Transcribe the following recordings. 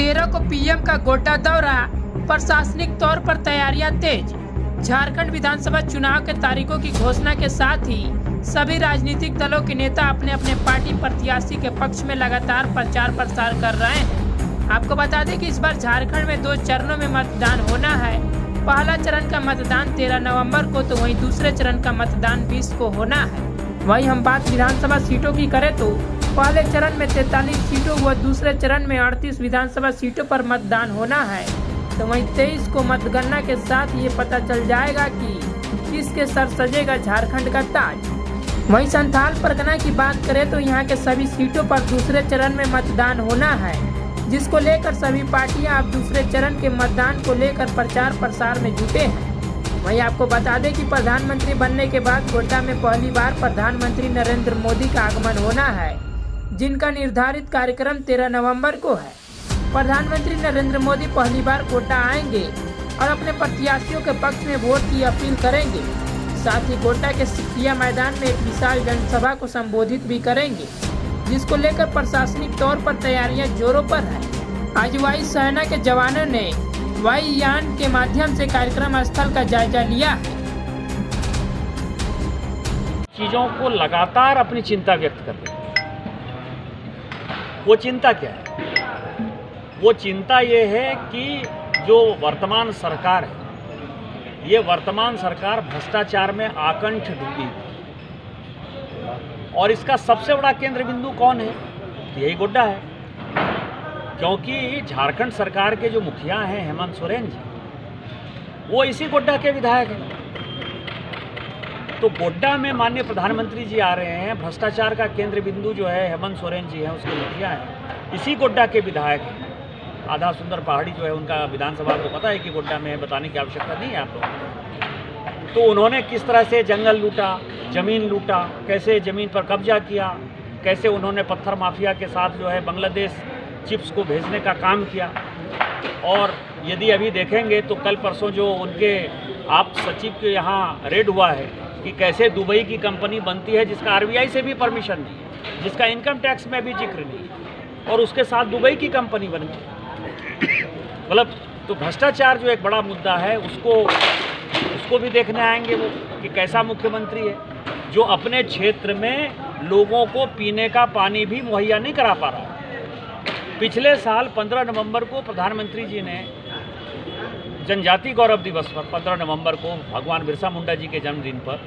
13 को पीएम का गोड्डा दौरा, प्रशासनिक तौर पर तैयारियां तेज। झारखंड विधानसभा चुनाव के तारीखों की घोषणा के साथ ही सभी राजनीतिक दलों के नेता अपने अपने पार्टी प्रत्याशी के पक्ष में लगातार प्रचार प्रसार कर रहे हैं। आपको बता दें कि इस बार झारखंड में 2 चरणों में मतदान होना है। पहला चरण का मतदान 13 नवंबर को, तो वहीं दूसरे चरण का मतदान 20 को होना है। वहीं हम बात विधानसभा सीटों की करें तो पहले चरण में 43 सीटों व दूसरे चरण में 38 विधानसभा सीटों पर मतदान होना है। तो वहीं 23 को मतगणना के साथ ये पता चल जाएगा कि किसके सर सजेगा झारखंड का ताज। वहीं संथाल परगना की बात करें तो यहाँ के सभी सीटों पर दूसरे चरण में मतदान होना है, जिसको लेकर सभी पार्टियां अब दूसरे चरण के मतदान को लेकर प्रचार प्रसार में जुटे हैं। वहीं आपको बता दें कि प्रधानमंत्री बनने के बाद गोड्डा में पहली बार प्रधानमंत्री नरेंद्र मोदी का आगमन होना है, जिनका निर्धारित कार्यक्रम 13 नवंबर को है। प्रधानमंत्री नरेंद्र मोदी पहली बार गोड्डा आएंगे और अपने प्रत्याशियों के पक्ष में वोट की अपील करेंगे। साथ ही गोड्डा के सिकिया मैदान में एक विशाल जनसभा को संबोधित भी करेंगे, जिसको लेकर प्रशासनिक तौर पर तैयारियां जोरों पर है। आज वायु सेना के जवानों ने वायुयान के माध्यम से कार्यक्रम स्थल का जायजा लिया है। चीजों को लगातार अपनी चिंता व्यक्त कर रहे हैं। वो चिंता क्या है? वो चिंता ये है कि जो वर्तमान सरकार है, ये वर्तमान सरकार भ्रष्टाचार में आकंठ डूबी, और इसका सबसे बड़ा केंद्र बिंदु कौन है? यही गोड्डा है, क्योंकि झारखंड सरकार के जो मुखिया हैं हेमंत सोरेन जी, वो इसी गोड्डा के विधायक हैं। तो गोड्डा में माननीय प्रधानमंत्री जी आ रहे हैं, भ्रष्टाचार का केंद्र बिंदु जो है हेमंत सोरेन जी हैं, उसके मुखिया हैं, इसी गोड्डा के विधायक हैं। आधा सुंदर पहाड़ी जो है उनका विधानसभा को पता है कि गोड्डा में है, बताने की आवश्यकता नहीं है आप लोगों। तो उन्होंने किस तरह से जंगल लूटा, ज़मीन लूटा, कैसे ज़मीन पर कब्जा किया, कैसे उन्होंने पत्थर माफिया के साथ जो है बांग्लादेश चिप्स को भेजने का काम किया। और यदि अभी देखेंगे तो कल परसों जो उनके आप सचिव के यहाँ रेड हुआ है कि कैसे दुबई की कंपनी बनती है जिसका आरबीआई से भी परमिशन नहीं है, जिसका इनकम टैक्स में भी जिक्र नहीं है, और उसके साथ दुबई की कंपनी बन गई। मतलब तो भ्रष्टाचार जो एक बड़ा मुद्दा है, उसको भी देखने आएंगे वो कि कैसा मुख्यमंत्री है जो अपने क्षेत्र में लोगों को पीने का पानी भी मुहैया नहीं करा पा रहा। पिछले साल 15 नवंबर को प्रधानमंत्री जी ने जनजाति गौरव दिवस पर, 15 नवंबर को भगवान बिरसा मुंडा जी के जन्मदिन पर,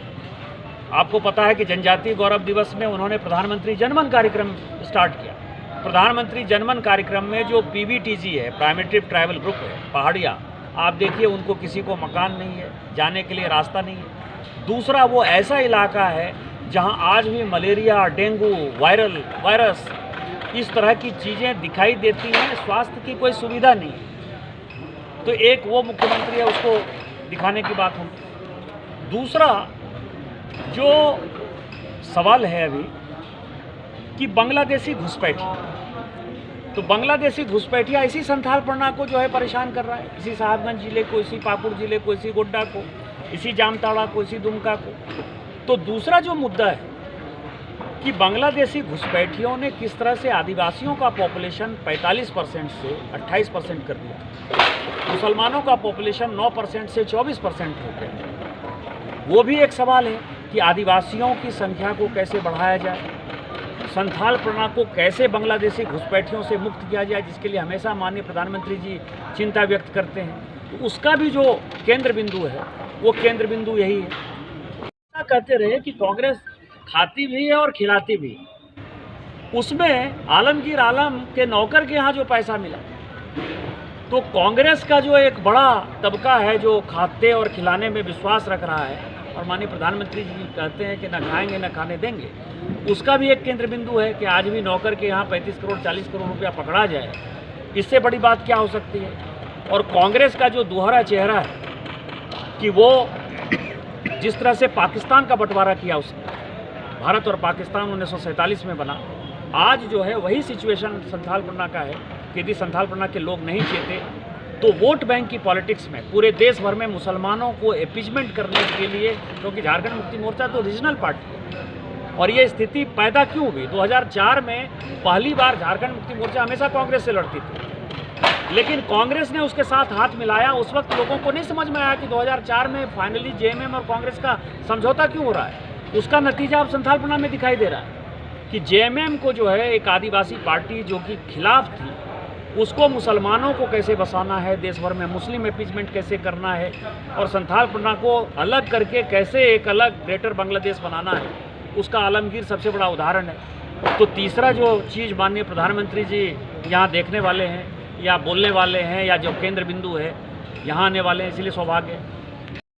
आपको पता है कि जनजाति गौरव दिवस में उन्होंने प्रधानमंत्री जनमन कार्यक्रम स्टार्ट किया। प्रधानमंत्री जनमन कार्यक्रम में जो पीबीटीजी है, प्राइमेटिव ट्राइबल ग्रुप है, पहाड़िया, आप देखिए उनको किसी को मकान नहीं है, जाने के लिए रास्ता नहीं है। दूसरा, वो ऐसा इलाका है जहां आज भी मलेरिया, डेंगू, वायरस इस तरह की चीज़ें दिखाई देती हैं, स्वास्थ्य की कोई सुविधा नहीं है। तो एक वो मुख्यमंत्री है, उसको दिखाने की बात होगी। दूसरा जो सवाल है अभी कि बांग्लादेशी घुसपैठिया, तो बांग्लादेशी घुसपैठिया इसी संथाल परगना को जो है परेशान कर रहा है, इसी साहिबगंज जिले को, इसी पाकुड़ जिले को, इसी गोड्डा को, इसी जामताड़ा को, इसी दुमका को। तो दूसरा जो मुद्दा है कि बांग्लादेशी घुसपैठियों ने किस तरह से आदिवासियों का पॉपुलेशन 45% से 28% कर दिया, मुसलमानों का पॉपुलेशन 9% से 24% हो गया। वो भी एक सवाल है कि आदिवासियों की संख्या को कैसे बढ़ाया जाए, संथाल परगना को कैसे बांग्लादेशी घुसपैठियों से मुक्त किया जाए, जिसके लिए हमेशा माननीय प्रधानमंत्री जी चिंता व्यक्त करते हैं। तो उसका भी जो केंद्र बिंदु है, वो केंद्र बिंदु यही है। कहते रहे कि कांग्रेस खाती भी है और खिलाती भी है। उसमें आलमगीर आलम के नौकर के यहाँ जो पैसा मिला, तो कांग्रेस का जो एक बड़ा तबका है जो खाते और खिलाने में विश्वास रख रहा है, और माननीय प्रधानमंत्री जी कहते हैं कि न खाएंगे न खाने देंगे, उसका भी एक केंद्र बिंदु है कि आज भी नौकर के यहाँ 35 करोड़ 40 करोड़ रुपया पकड़ा जाए। इससे बड़ी बात क्या हो सकती है? और कांग्रेस का जो दोहरा चेहरा है कि वो जिस तरह से पाकिस्तान का बंटवारा किया, उसने भारत और पाकिस्तान 1947 में बना, आज जो है वही सिचुएशन संथाल परगना का है कि यदि संथाल परगना के लोग नहीं चाहते तो वोट बैंक की पॉलिटिक्स में पूरे देश भर में मुसलमानों को एपीजमेंट करने के लिए, क्योंकि झारखंड मुक्ति मोर्चा तो रीजनल पार्टी है, और ये स्थिति पैदा क्यों हुई? 2004 में पहली बार झारखंड मुक्ति मोर्चा हमेशा कांग्रेस से लड़ती थी, लेकिन कांग्रेस ने उसके साथ हाथ मिलाया। उस वक्त लोगों को नहीं समझ में आया कि 2004 में फाइनली जेएमएम और कांग्रेस का समझौता क्यों हो रहा है। उसका नतीजा अब संथाल परगना में दिखाई दे रहा है कि जेएमएम को जो है एक आदिवासी पार्टी जो कि खिलाफ थी, उसको मुसलमानों को कैसे बसाना है, देश भर में मुस्लिम अपीजमेंट कैसे करना है और संथाल परगना को अलग करके कैसे एक अलग ग्रेटर बांग्लादेश बनाना है, उसका आलमगीर सबसे बड़ा उदाहरण है। तो तीसरा जो चीज़ माननीय प्रधानमंत्री जी यहाँ देखने वाले हैं या बोलने वाले हैं या जो केंद्र बिंदु है यहाँ आने वाले हैं, इसलिए सौभाग्य है।